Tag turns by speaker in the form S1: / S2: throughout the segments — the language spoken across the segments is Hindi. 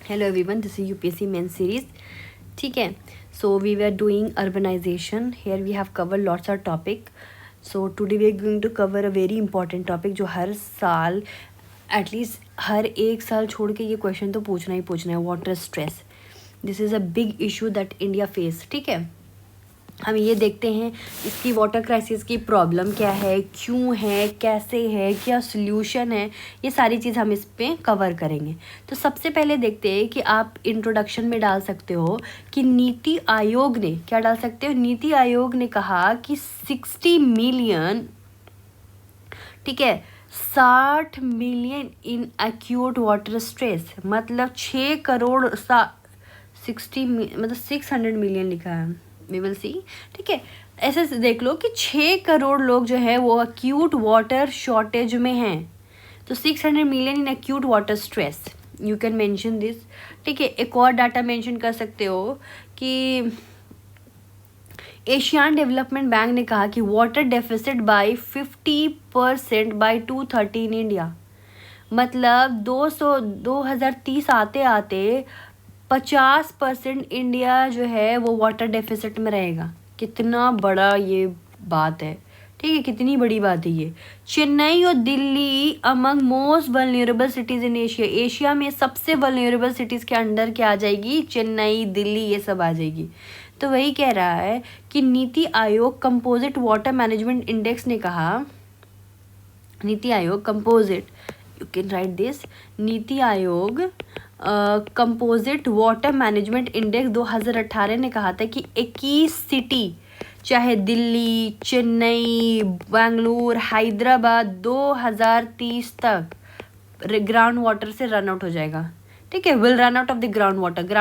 S1: Hello everyone, this is UPSC main series. ठीक है, so we were doing urbanization. Here we have covered lots of topic. So today we are going to cover a very important topic जो हर साल एटलीस्ट हर एक साल छोड़ के ये क्वेश्चन तो पूछना ही पूछना है, water stress. This is a big issue that India face. ठीक है, हम ये देखते हैं इसकी वाटर क्राइसिस की प्रॉब्लम क्या है, क्यों है, कैसे है, क्या सॉल्यूशन है, ये सारी चीज़ हम इस पे कवर करेंगे. तो सबसे पहले देखते हैं कि आप इंट्रोडक्शन में डाल सकते हो कि नीति आयोग ने क्या डाल सकते हो. नीति आयोग ने कहा कि 60 मिलियन, ठीक है, 60 million in acute water stress, मतलब 6 करोड़ 60 मतलब 600 मिलियन लिखा है, वी विल सी. ठीक है, ऐसे देख लो कि 6 करोड़ लोग जो है वो एक्यूट वाटर शॉर्टेज में हैं. तो 600 million in acute water stress, you can mention this. ठीक है, एक और डाटा मेंशन कर सकते हो कि एशियान डेवलपमेंट बैंक ने कहा कि water deficit by 50% by 2030 in India. मतलब 2030 आते आते 50% इंडिया जो है वो वाटर डेफिसिट में रहेगा. कितना बड़ा ये बात है. ठीक है, कितनी बड़ी बात है ये. चेन्नई और Delhi among most vulnerable cities in Asia. Asia में सबसे वल्नरेबल सिटीज़ के अंडर क्या आ जाएगी, चेन्नई, दिल्ली, ये सब आ जाएगी. तो वही कह रहा है कि NITI Aayog composite water management index ने कहा, NITI Aayog composite, you can write this, NITI Aayog composite water management index 2018 ने कहा था कि 21 सिटी, चाहे दिल्ली, चेन्नई, बेंगलुरु, हैदराबाद, 2030 तक ग्राउंड वाटर से रन आउट हो जाएगा. ठीक है, will run out of the ground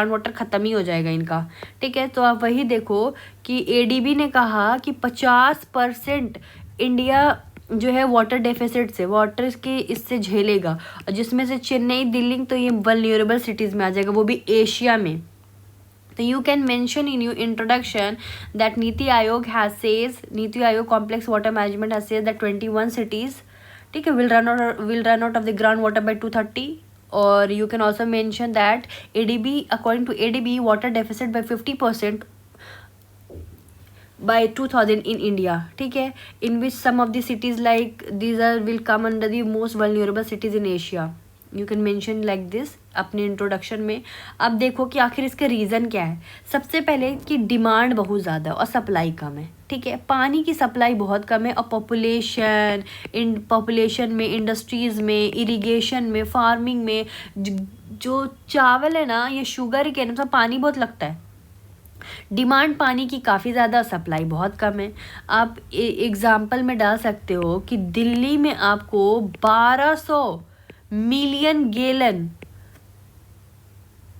S1: water ख़त्म ही हो जाएगा इनका. ठीक है, तो आप वही देखो कि एडीबी ने कहा कि 50% इंडिया जो है वाटर डेफिसिट से, वाटर के इससे झेलेगा, और जिसमें से चेन्नई, दिल्ली तो ये वल्नरेबल सिटीज़ में आ जाएगा, वो भी एशिया में. तो you can mention in your introduction that NITI Aayog has says, NITI Aayog complex water management has says that 21 cities, ठीक है, will run out of the ground water by 2030. और you can also mention that ADB, according to ADB, water deficit by 50% by 2000 in India. ठीक है, in which some of the cities like these are will come under the most vulnerable cities in Asia. You can mention like this अपने इंट्रोडक्शन में. अब देखो कि आखिर इसका रीज़न क्या है. सबसे पहले कि डिमांड बहुत ज़्यादा है और सप्लाई कम है. ठीक है, पानी की सप्लाई बहुत कम है, और पॉपुलेशन में, इंडस्ट्रीज़ में, इरिगेशन में, फार्मिंग में, जो चावल है ना, ये शुगर के ना, पानी बहुत लगता है. डिमांड पानी की काफ़ी ज़्यादा, सप्लाई बहुत कम है. आप एग्ज़ाम्पल में डाल सकते हो कि दिल्ली में आपको 1200 million gallon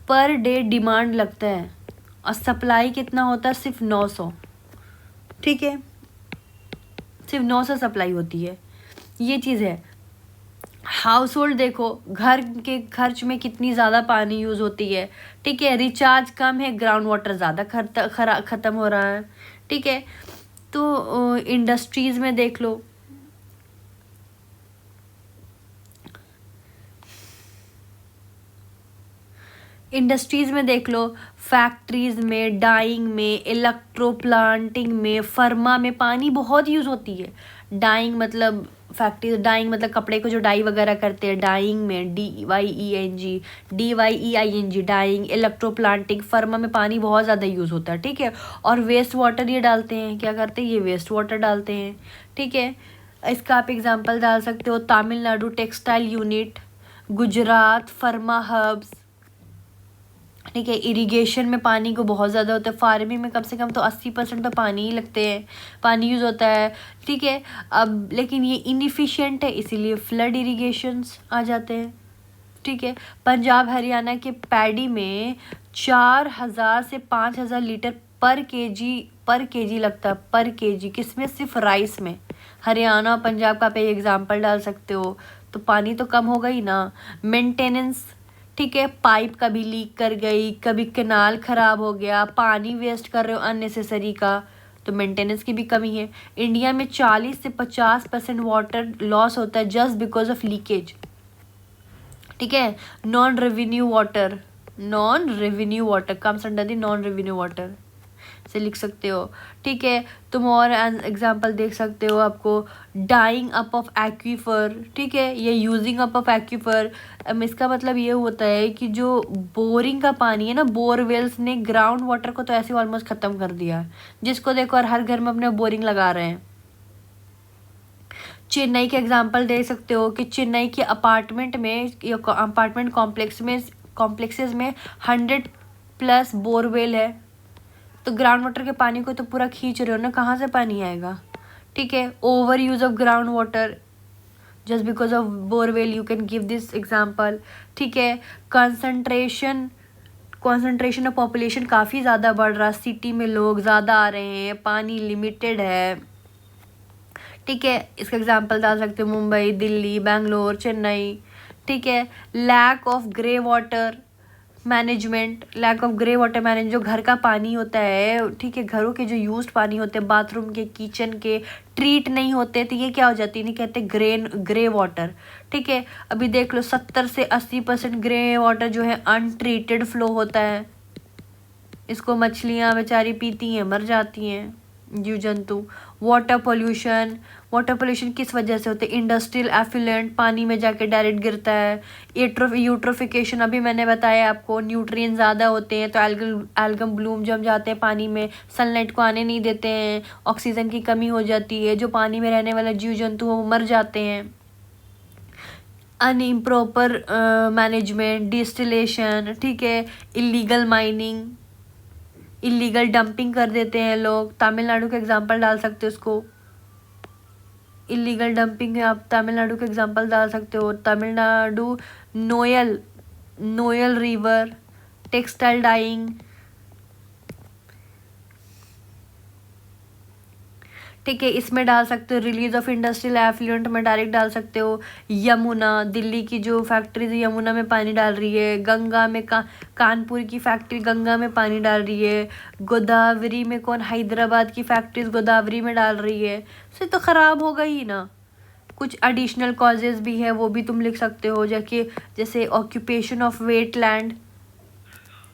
S1: per day demand लगता है, और सप्लाई कितना होता है, सिर्फ 900. ठीक है, सिर्फ 900 सप्लाई होती है. ये चीज़ है. हाउस होल्ड देखो, घर के खर्च में कितनी ज़्यादा पानी यूज़ होती है. ठीक है, रिचार्ज कम है, ग्राउंड वाटर ज़्यादा ख़त्म हो रहा है. ठीक है, तो इंडस्ट्रीज़ में देख लो, फैक्ट्रीज़ में, डाइंग में, इलेक्ट्रो प्लांटिंग में, फर्मा में पानी बहुत यूज़ होती है. डाइंग मतलब फैक्ट्री, डाइंग मतलब कपड़े को जो डाई वगैरह करते हैं, डाइंग में DYEING डाइंग. इलेक्ट्रो प्लांटिंग, फर्मा में पानी बहुत ज़्यादा यूज़ होता है. ठीक है, और वेस्ट वाटर ये डालते हैं, क्या करते हैं, ये वेस्ट वाटर डालते हैं. ठीक है, इसका आप एग्जांपल डाल सकते हो तमिलनाडु टेक्सटाइल यूनिट, गुजरात फर्मा हब्स. ठीक है, इरिगेशन में पानी को बहुत ज़्यादा होता है. फार्मिंग में कम से कम तो 80% तो पानी ही लगते हैं, पानी यूज़ होता है. ठीक है, अब लेकिन ये इनएफिशिएंट है, इसीलिए फ्लड इरिगेशंस आ जाते हैं. ठीक है, पंजाब हरियाणा के पैडी में 4000 से 5000 लीटर पर केजी लगता है, पर केजी. किसमें, सिर्फ राइस में. हरियाणा पंजाब का आप एग्जाम्पल डाल सकते हो. तो पानी तो कम होगा ही ना. मेंटेनेंस, ठीक है, पाइप कभी लीक कर गई, कभी कैनाल ख़राब हो गया, पानी वेस्ट कर रहे हो अननेसेसरी का, तो मेंटेनेंस की भी कमी है. इंडिया में 40 से 50% वाटर लॉस होता है जस्ट बिकॉज ऑफ लीकेज. ठीक है, non revenue water, non revenue water, comes under the non revenue water से लिख सकते हो। ठीक है, तुम और एग्जांपल देख सकते हो, आपको डाइंग अप ऑफ एक्वीफर, ठीक है, ये यूजिंग अप ऑफ एक्वीफर। इसका मतलब ये होता है कि जो बोरिंग का पानी है ना, बोरवेल्स ने ग्राउंड वाटर को तो ऐसे ऑलमोस्ट खत्म कर दिया है, जिसको देखो और हर घर में अपने बोरिंग लगा रहे हैं। चेन्नई के एग्जाम्पल दे सकते हो कि चेन्नई के अपार्टमेंट में या अपार्टमेंट कॉम्प्लेक्सेस में 100+ बोरवेल है, तो ग्राउंड वाटर के पानी को तो पूरा खींच रहे हो ना, कहाँ से पानी आएगा। ठीक है, over use of ground water just because of borewell, you can give this example. ठीक है, कंसंट्रेशन ऑफ पॉपुलेशन काफ़ी ज़्यादा बढ़ रहा है, सिटी में लोग ज़्यादा आ रहे हैं, पानी लिमिटेड है। ठीक है, इसका एग्जाम्पल डाल सकते हो मुंबई, दिल्ली, बेंगलोर, चेन्नई। ठीक है, lack of grey water management, जो घर का पानी होता है, ठीक है, घरों के जो यूज्ड पानी होते हैं, बाथरूम के, किचन के, ट्रीट नहीं होते, तो ये क्या हो जाती है, नहीं कहते ग्रे वाटर। ठीक है, अभी देख लो 70 से 80% ग्रे वाटर जो है अनट्रीटेड फ्लो होता है, इसको मछलियाँ बेचारी पीती हैं, मर जाती हैं, जीव जंतु। वाटर पोल्यूशन किस वजह से होते हैं, इंडस्ट्रियल एफिलेंट पानी में जाके डायरेक्ट गिरता है। यूट्रोफिकेशन, अभी मैंने बताया आपको, न्यूट्रिएंट ज़्यादा होते हैं तो एल्गम ब्लूम जम जाते हैं पानी में, सनलाइट को आने नहीं देते हैं, ऑक्सीजन की कमी हो जाती है, जो पानी में रहने वाले जीव जंतु वो मर जाते हैं। अनइम्प्रॉपर मैनेजमेंट, डिस्टिलेशन, ठीक है, इलीगल डंपिंग कर देते हैं लोग, तमिलनाडु का एग्जांपल डाल सकते हो उसको। इलीगल डंपिंग आप तमिलनाडु का एग्जांपल डाल सकते हो, Tamil Nadu, Noyyal river, textile dyeing. ठीक है, इसमें डाल सकते हो रिलीज ऑफ इंडस्ट्रियल एफ्लुएंट में डायरेक्ट डाल सकते हो। यमुना, दिल्ली की जो फैक्ट्रीज यमुना में पानी डाल रही है, गंगा में कानपुर की फैक्ट्री गंगा में पानी डाल रही है, गोदावरी में कौन, हैदराबाद की फैक्ट्रीज गोदावरी में डाल रही है, तो तो ख़राब होगा ही ना। कुछ एडिशनल कॉजेज़ भी है, वो भी तुम लिख सकते हो, जैसे occupation of wetland,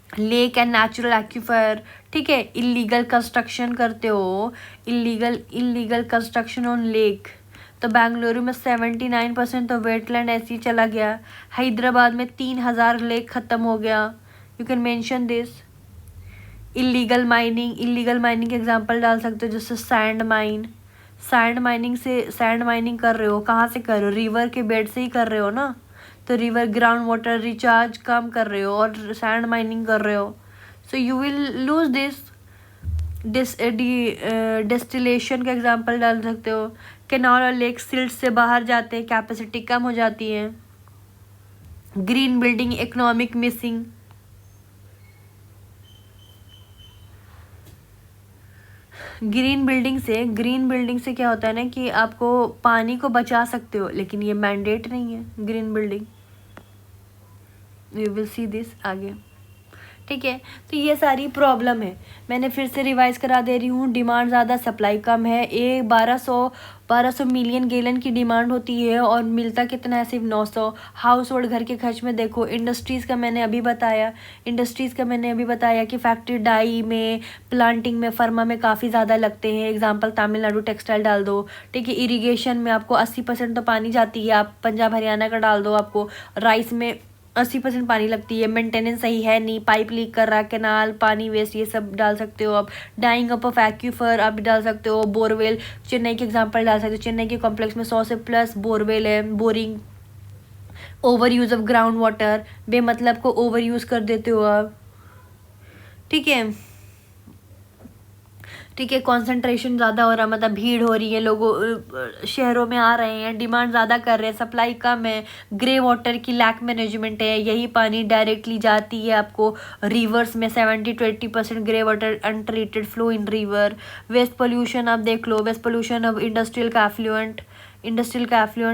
S1: lake and natural aquifer. ठीक है, इलीगल कंस्ट्रक्शन करते हो, इलीगल कंस्ट्रक्शन ऑन लेक, तो बेंगलुरु में 79% तो वेटलैंड ऐसे ही चला गया, हैदराबाद में 3000 लेक ख़त्म हो गया। You can mention this. Illegal mining के एग्जांपल डाल सकते हो, जैसे सैंड माइनिंग कर रहे हो, कहाँ से कर रहे हो, रिवर के बेड से ही कर रहे हो ना, तो रिवर ग्राउंड वाटर रिचार्ज कम कर रहे हो और सैंड माइनिंग कर रहे हो, so you will lose distillation का एग्जांपल डाल सकते हो। कैनाल और लेक सिल्ट से बाहर जाते हैं, कैपेसिटी कम हो जाती है। Green building economic missing, green building से क्या होता है ना कि आपको पानी को बचा सकते हो, लेकिन ये मैंडेट नहीं है green building, you will see this आगे। ठीक है, तो ये सारी प्रॉब्लम है, मैंने फिर से रिवाइज करा दे रही हूँ। डिमांड ज़्यादा, सप्लाई कम है। 1200 मिलियन गैलन की डिमांड होती है और मिलता कितना है, सिर्फ 900। हाउस होल्ड घर के खर्च में देखो, इंडस्ट्रीज़ का मैंने अभी बताया कि फैक्ट्री डाई में, प्लांटिंग में, फर्मा में काफ़ी ज़्यादा लगते हैं। एग्जाम्पल तमिलनाडु टेक्सटाइल डाल दो। ठीक है, इरीगेशन में आपको 80% तो पानी जाती है, आप पंजाब हरियाणा का डाल दो, आपको राइस में 80% पानी लगती है। मेंटेनेंस सही है नहीं, पाइप लीक कर रहा, कैनाल, पानी वेस्ट, ये सब डाल सकते हो आप। डाइंग अप ऑफ एक्यूफर आप डाल सकते हो। बोरवेल, चेन्नई के एग्जांपल डाल सकते हो, चेन्नई के कॉम्प्लेक्स में 100 से प्लस बोरवेल है, boring. Over use of ground water, बेमतलब को ओवर यूज कर देते हो आप। ठीक है, कॉन्सेंट्रेशन ज़्यादा हो रहा, मतलब भीड़ हो रही है, लोगों शहरों में आ रहे हैं, डिमांड ज़्यादा कर रहे हैं, सप्लाई कम है। ग्रे वाटर की लैक मैनेजमेंट है, यही पानी डायरेक्टली जाती है आपको रिवर्स में। 70 to 80% grey water untreated flow in river. Waste pollution आप देख लो, वेस्ट पोल्यूशन अब इंडस्ट्रियल का एफ्लुएंट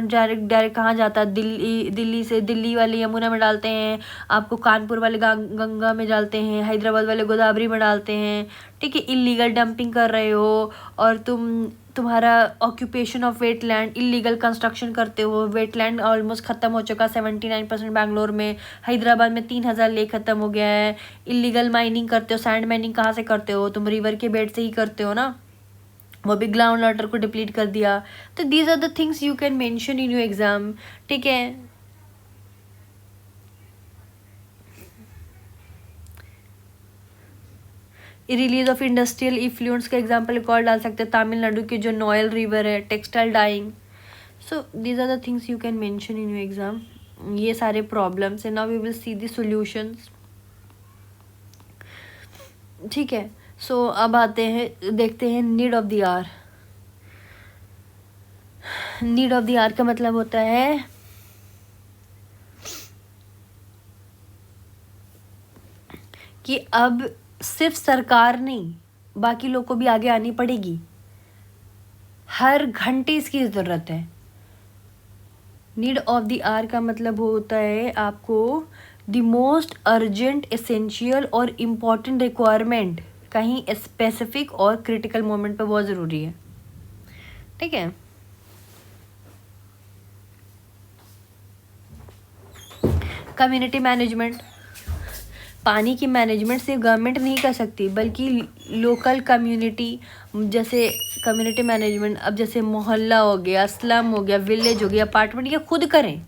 S1: डायरेक्ट कहाँ जाता है, दिल्ली वाले यमुना में डालते हैं, आपको कानपुर वाले गंगा में डालते हैं, हैदराबाद वाले गोदावरी में डालते हैं। ठीक है, इलीगल डंपिंग कर रहे हो और तुम तुम्हारा occupation of wetland, illegal construction करते हो, वेटलैंड ऑलमोस्ट ख़त्म हो चुका 79% बैंगलोर में, हैदराबाद में 3,000 लेक ख़त्म हो गया है। इलीगल माइनिंग करते हो, सैंड माइनिंग कहाँ से करते हो तुम? रिवर के बेड से ही करते हो ना, वो भी ग्राउंड वाटर को डिप्लीट कर दिया। तो these are the things you can mention in your exam, ठीक है। रिलीज ऑफ इंडस्ट्रियल इफ्लुएंस का एग्जांपल एक और डाल सकते हैं, तमिलनाडु के जो नोयल रिवर है, textile dyeing. So these are the things you can mention in your exam. ये सारे प्रॉब्लम्स है। Now we will see the solutions, ठीक है। सो अब आते हैं, देखते हैं need of the hour. Need of the hour का मतलब होता है कि अब सिर्फ सरकार नहीं, बाकी लोग को भी आगे आनी पड़ेगी। हर घंटे इसकी ज़रूरत है। नीड ऑफ द आवर का मतलब होता है आपको द मोस्ट अर्जेंट, एसेंशियल और इम्पॉर्टेंट रिक्वायरमेंट कहीं स्पेसिफिक और क्रिटिकल मोमेंट पे बहुत ज़रूरी है, ठीक है। कम्युनिटी मैनेजमेंट, पानी की मैनेजमेंट सिर्फ गवर्नमेंट नहीं कर सकती बल्कि लोकल कम्युनिटी, जैसे कम्युनिटी मैनेजमेंट अब जैसे मोहल्ला हो गया, स्लम हो गया, विलेज हो गया, अपार्टमेंट, ये खुद करें।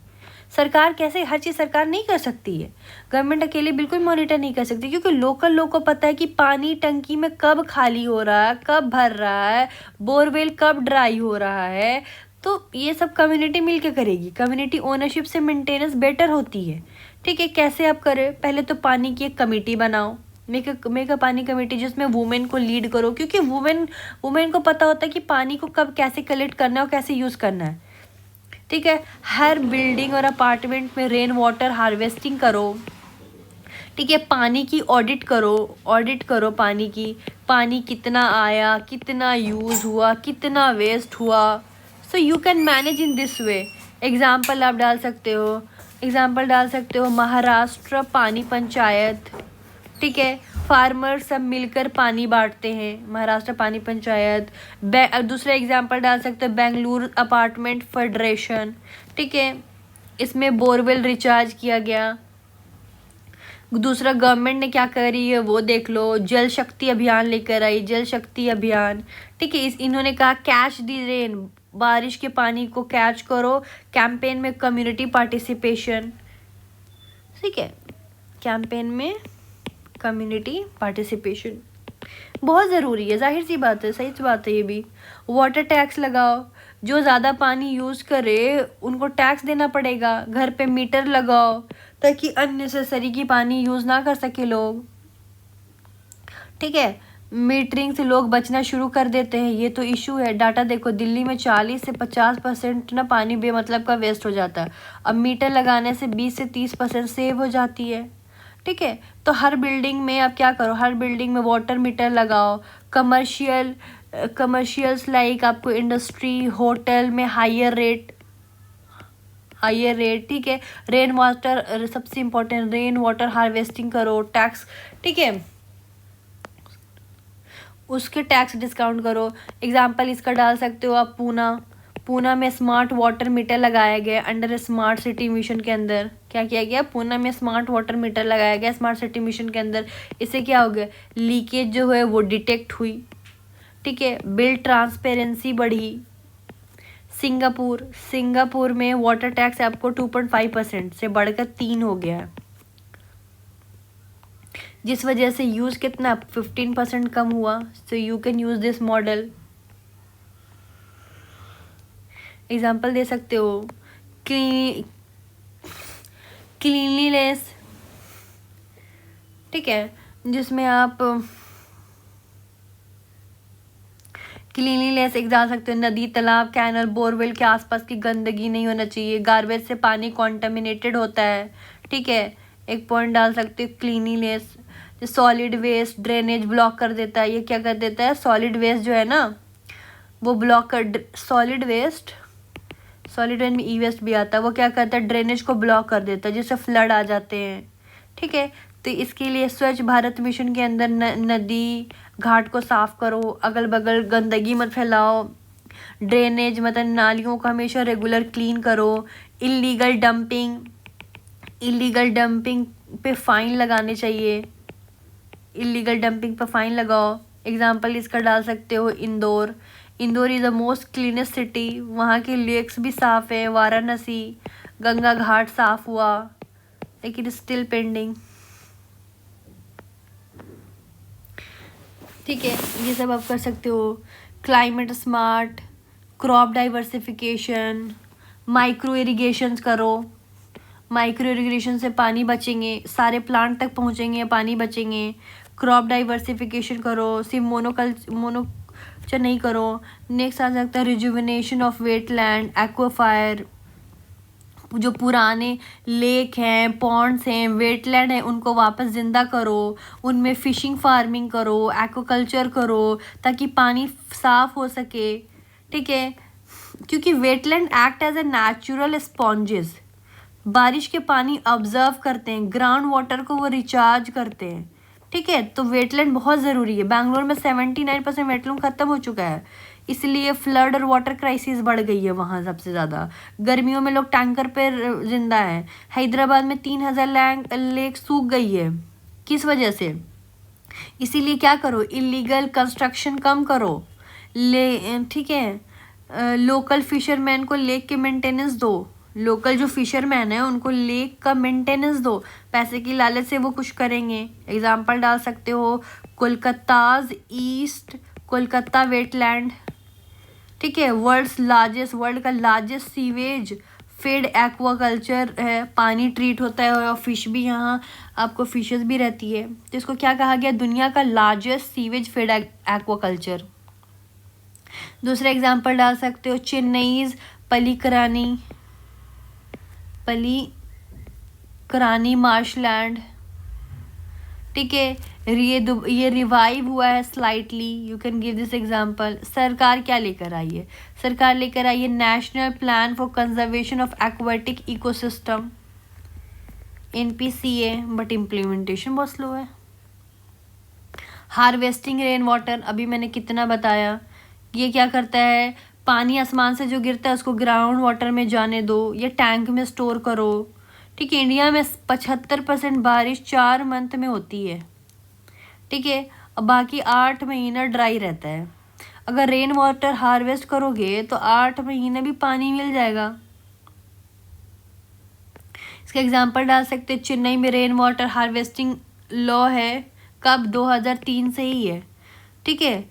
S1: सरकार कैसे, हर चीज़ सरकार नहीं कर सकती है, गवर्नमेंट अकेले बिल्कुल मॉनिटर नहीं कर सकती, क्योंकि लोकल लोग को पता है कि पानी टंकी में कब खाली हो रहा है, कब भर रहा है, बोरवेल कब ड्राई हो रहा है। तो ये सब कम्युनिटी मिल के करेगी। कम्युनिटी ओनरशिप से मेंटेनेंस बेटर होती है, ठीक है। कैसे आप करें? पहले तो पानी की एक कमेटी बनाओ, मेक अ पानी कमेटी, जिसमें वुमेन को लीड करो, क्योंकि वुमेन को पता होता है कि पानी को कब कैसे कलेक्ट करना है और कैसे यूज़ करना है, ठीक है। हर बिल्डिंग और अपार्टमेंट में रेन वाटर हार्वेस्टिंग करो, ठीक है। पानी की ऑडिट करो पानी कितना आया, कितना यूज़ हुआ, कितना वेस्ट हुआ। So you can manage in this way. Example आप डाल सकते हो महाराष्ट्र पानी पंचायत, ठीक है। फार्मर सब मिलकर पानी बांटते हैं, महाराष्ट्र पानी पंचायत। दूसरा एग्जाम्पल डाल सकते हो बेंगलुरु अपार्टमेंट फेडरेशन, ठीक है। इसमें बोरवेल रिचार्ज किया गया। दूसरा गवर्नमेंट ने क्या करी है वो देख लो, जल शक्ति अभियान लेकर आई, जल शक्ति अभियान, ठीक है। इन्होंने कहा कैच द रेन, बारिश के पानी को कैच करो। कैंपेन में कम्युनिटी पार्टिसिपेशन, ठीक है। कैंपेन में कम्युनिटी पार्टिसिपेशन बहुत ज़रूरी है, जाहिर सी बात है, सही बात है ये भी। वाटर टैक्स लगाओ, जो ज़्यादा पानी यूज़ करे उनको टैक्स देना पड़ेगा। घर पे मीटर लगाओ ताकि अननेसेसरी की पानी यूज़ ना कर सके लोग, ठीक है। मीटरिंग से लोग बचना शुरू कर देते हैं, ये तो इशू है। डाटा देखो, दिल्ली में 40 से 50% ना पानी बेमतलब का वेस्ट हो जाता है। अब मीटर लगाने से 20 से 30% सेव हो जाती है, ठीक है। तो हर बिल्डिंग में आप क्या करो, हर बिल्डिंग में वाटर मीटर लगाओ। कमर्शियल्स लाइक आपको इंडस्ट्री, होटल में हायर रेट, ठीक है। रेन वाटर सबसे इम्पोर्टेंट, रेन वाटर हार्वेस्टिंग करो, टैक्स, ठीक है, उसके टैक्स डिस्काउंट करो। एग्जाम्पल इसका डाल सकते हो आप पूना में स्मार्ट वाटर मीटर लगाया गया अंडर स्मार्ट सिटी मिशन के अंदर। क्या किया गया? पूना में स्मार्ट वाटर मीटर लगाया गया स्मार्ट सिटी मिशन के अंदर। इससे क्या हो गया, लीकेज जो है वो डिटेक्ट हुई, ठीक है। बिल ट्रांसपेरेंसी बढ़ी। सिंगापुर में वाटर टैक्स आपको 2.5% से बढ़कर 3 हो गया है, जिस वजह से यूज़ कितना 15% कम हुआ। So you can use this model. Example दे सकते हो क्लीनलीनेस, ठीक है, जिसमें आप क्लीनलीनेस एक डाल सकते हो। नदी, तालाब, कैनल, बोरवेल के आसपास की गंदगी नहीं होना चाहिए। गार्बेज से पानी कॉन्टामिनेटेड होता है, ठीक है, एक पॉइंट डाल सकते हो cleanliness. Solid waste drainage block कर देता है। ये क्या कर देता है, सॉलिड वेस्ट जो है ना वो ब्लॉक कर, सॉलिड वेस्ट में ई वेस्ट भी आता है, वो क्या करता है, ड्रेनेज को ब्लॉक कर देता है, जिससे फ्लड आ जाते हैं, ठीक है। तो इसके लिए स्वच्छ भारत मिशन के अंदर नदी घाट को साफ करो, अगल बगल गंदगी मत फैलाओ, ड्रेनेज मतलब नालियों को हमेशा रेगुलर क्लीन करो। इलीगल डंपिंग पे फाइन लगाने चाहिए, इलीगल डंपिंग पे फाइन लगाओ। एग्जाम्पल इसका डाल सकते हो Indore is the most cleanest city, वहाँ के लेक्स भी साफ़ है। वाराणसी, गंगा घाट साफ हुआ लेकिन स्टिल पेंडिंग। ठीक है, ये सब आप कर सकते हो। Climate smart, crop diversification, micro irrigation करो। माइक्रो इरिगेशन से पानी बचेंगे, सारे प्लांट तक पहुँचेंगे, पानी बचेंगे। क्रॉप डाइवर्सिफिकेशन करो, सिर्फ मोनोकल्चर नहीं करो। नेक्स्ट आ सकता है रिजुविनेशन ऑफ वेटलैंड, एक्वाफायर, जो पुराने लेक हैं, पॉन्ड्स हैं, वेटलैंड हैं, उनको वापस ज़िंदा करो। उनमें फ़िशिंग फार्मिंग करो, एक्वाकल्चर करो ताकि पानी साफ़ हो सके। ठीक है, क्योंकि wetland act as a natural sponges, बारिश के पानी ऑब्जर्व करते हैं, ग्राउंड वाटर को वो रिचार्ज करते हैं। ठीक है, तो वेटलैंड बहुत ज़रूरी है। बैंगलोर में 79% वेटलैंड ख़त्म हो चुका है, इसलिए फ्लड और वाटर क्राइसिस बढ़ गई है वहाँ सबसे ज़्यादा। गर्मियों में लोग टैंकर पर जिंदा हैं। हैदराबाद में 3000 लेक सूख गई है, किस वजह से? इसीलिए क्या करो, इलीगल कंस्ट्रक्शन कम करो। ठीक है, लोकल फिशरमैन को लेक के मेंटेनेंस दो। लोकल जो फिशरमैन है उनको लेक का मेंटेनेंस दो, पैसे की लालच से वो कुछ करेंगे। एग्जाम्पल डाल सकते हो कोलकाताज ईस्ट कोलकाता वेटलैंड। ठीक है, वर्ल्ड का लार्जेस्ट सीवेज फेड एक्वाकल्चर है, पानी ट्रीट होता है और फिश भी, यहाँ आपको फिशेस भी रहती है। तो इसको क्या कहा गया, दुनिया का लार्जेस्ट सीवेज फेड एक्वाकल्चर। दूसरा एग्जांपल डाल सकते हो चेन्नईज पलीकरानी मार्शलैंड। ठीक है, ये रिवाइव हुआ है slightly, you can give this example. सरकार क्या लेकर आई है? सरकार लेकर आई है national plan for conservation of aquatic ecosystem, NPCA, but implementation बहुत स्लो है। हार्वेस्टिंग रेन वाटर, अभी मैंने कितना बताया। ये क्या करता है, पानी आसमान से जो गिरता है उसको ग्राउंड वाटर में जाने दो या टैंक में स्टोर करो। ठीक है, इंडिया में 75% बारिश 4 मंथ में होती है। ठीक है, अब बाकी 8 महीना ड्राई रहता है। अगर रेन वाटर हार्वेस्ट करोगे तो 8 महीने भी पानी मिल जाएगा। इसका एग्जांपल डाल सकते हैं, चेन्नई में रेन वाटर हार्वेस्टिंग लॉ है, कब? 2003 से ही है। ठीक है,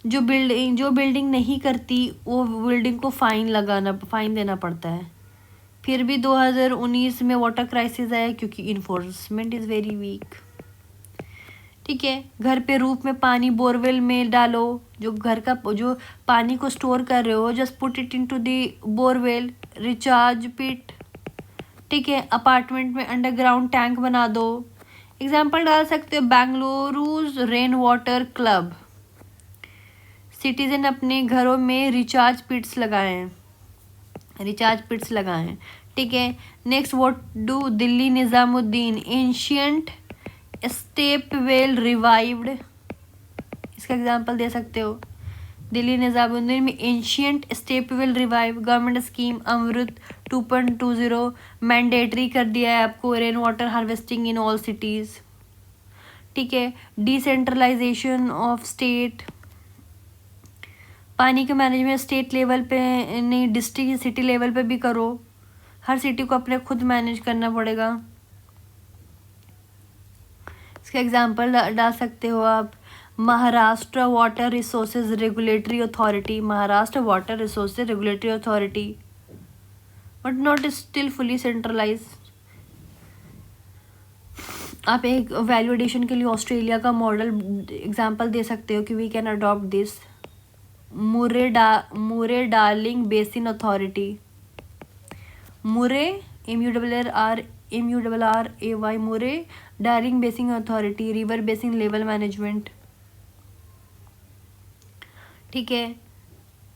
S1: जो बिल्डिंग नहीं करती वो बिल्डिंग को फाइन देना पड़ता है। फिर भी 2019 में वाटर क्राइसिस आया क्योंकि इन्फोर्समेंट इज़ वेरी वीक। ठीक है, घर पे रूफ में पानी बोरवेल में डालो, जो घर का जो पानी को स्टोर कर रहे हो, just put it into the borewell, recharge pit. ठीक है, अपार्टमेंट में अंडरग्राउंड टैंक बना दो। एग्जाम्पल डाल सकते हो Bengaluru's rain water club, citizen अपने घरों में रिचार्ज पिट्स लगाएं। ठीक है, next what do Delhi Nizamuddin ancient step well revived. इसका एग्जांपल दे सकते हो, दिल्ली निज़ामुद्दीन में ancient step well revive. Government scheme Amrut 2.20 mandatory कर दिया है आपको rain water harvesting in all cities. ठीक है, डिसेंट्रलाइजेशन ऑफ स्टेट, पानी के मैनेजमेंट स्टेट लेवल पे नहीं, डिस्ट्रिक्ट सिटी लेवल पे भी करो। हर सिटी को अपने खुद मैनेज करना पड़ेगा। इसका एग्जांपल डाल सकते हो आप Maharashtra water resources regulatory authority, but not still fully centralise. आप एक वैल्यूएडिशन के लिए ऑस्ट्रेलिया का मॉडल एग्जांपल दे सकते हो कि we can adopt this. Murray Darling basin authority, Murray MURRAY, Murray Darling basin authority, river basin level management. ठीक है,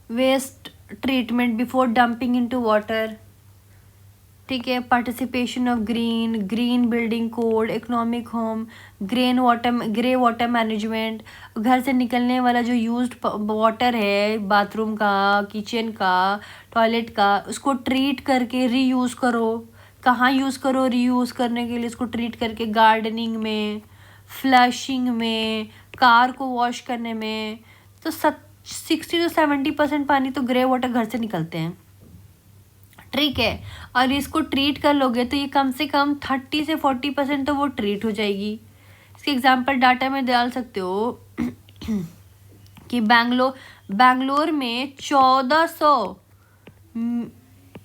S1: waste treatment before dumping into water. ठीक है, participation of green building code, economic home, grey water management, घर से निकलने वाला जो यूज्ड वाटर है, बाथरूम का, किचन का, टॉयलेट का, उसको ट्रीट करके रीयूज़ करो। कहाँ यूज़ करो रीयूज़ करने के लिए? इसको ट्रीट करके गार्डनिंग में, फ्लशिंग में, कार को वॉश करने में। तो 60 से 70% पानी तो ग्रे वाटर घर से निकलते हैं, ठीक है। और इसको ट्रीट कर लोगे तो ये कम से कम 30 से 40% तो वो ट्रीट हो जाएगी। इसके एग्जांपल डाटा में डाल सकते हो कि बैंगलोर में 1400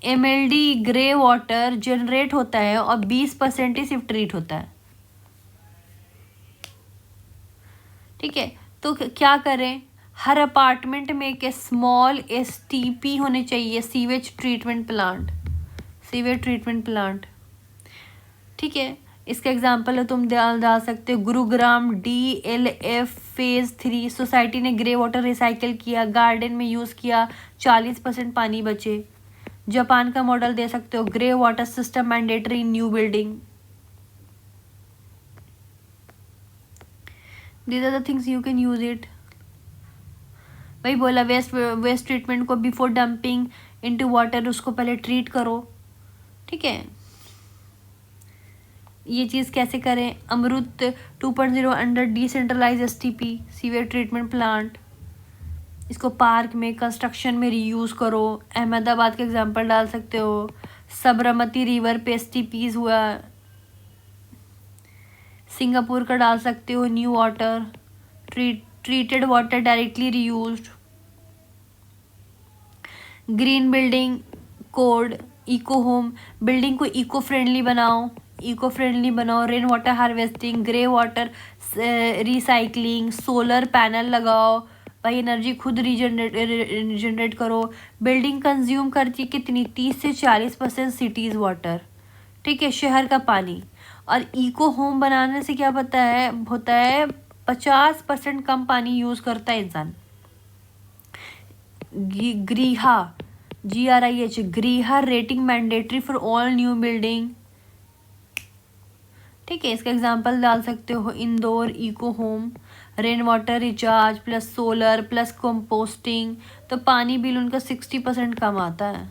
S1: mld ग्रे वाटर जनरेट होता है और 20% ही सिर्फ ट्रीट होता है, ठीक है। तो क्या करें? हर अपार्टमेंट में एक स्मॉल STP होने चाहिए, सीवेज ट्रीटमेंट प्लांट, ठीक है। इसका एग्जांपल है, तुम डाल सकते हो गुरुग्राम DLF फेज 3 सोसाइटी ने ग्रे वाटर रिसाइकिल किया, गार्डन में यूज़ किया, 40% पानी बचे। जापान का मॉडल दे सकते हो, grey water system mandatory in new building. These are the things you can use it. वही बोला, वेस्ट ट्रीटमेंट को बिफोर डंपिंग इनटू वाटर, उसको पहले ट्रीट करो, ठीक है। ये चीज़ कैसे करें? Amrut 2.0 under decentralise STP sewage treatment plant, इसको पार्क में, कंस्ट्रक्शन में रीयूज़ करो। अहमदाबाद का एग्जांपल डाल सकते हो, साबरमती रिवर पे STPs हुआ। सिंगापुर का डाल सकते हो, new water treated water directly reused. Green building code, eco home, building को इको फ्रेंडली बनाओ, rain water harvesting, grey water recycling, solar panel लगाओ, भाई एनर्जी खुद जनरेट करो। बिल्डिंग कंज्यूम करती है कितनी? 30 से 40% सिटीज़ वाटर, ठीक है, शहर का पानी। और इको होम बनाने से क्या होता है 50% कम पानी यूज़ करता है इंसान। Griha GRIH Griha rating mandatory for all new building, ठीक है। इसका एग्जांपल डाल सकते हो, Indore eco home, rain water recharge plus solar plus composting, तो पानी बिल उनका 60% कम आता है।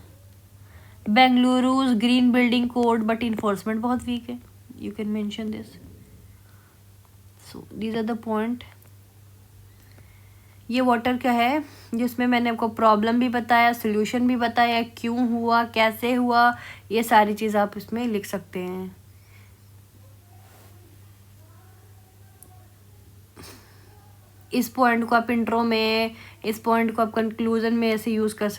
S1: Bengaluru's green building code but enforcement बहुत वीक है, you can mention this. So these are the point. ये वाटर का है जिसमें मैंने आपको प्रॉब्लम भी बताया, सोल्यूशन भी बताया, क्यों हुआ, कैसे हुआ, ये सारी चीज़ आप इसमें लिख सकते हैं। इस पॉइंट को आप इंट्रो में, इस पॉइंट को आप कंक्लूजन में ऐसे यूज़ कर सकते हैं।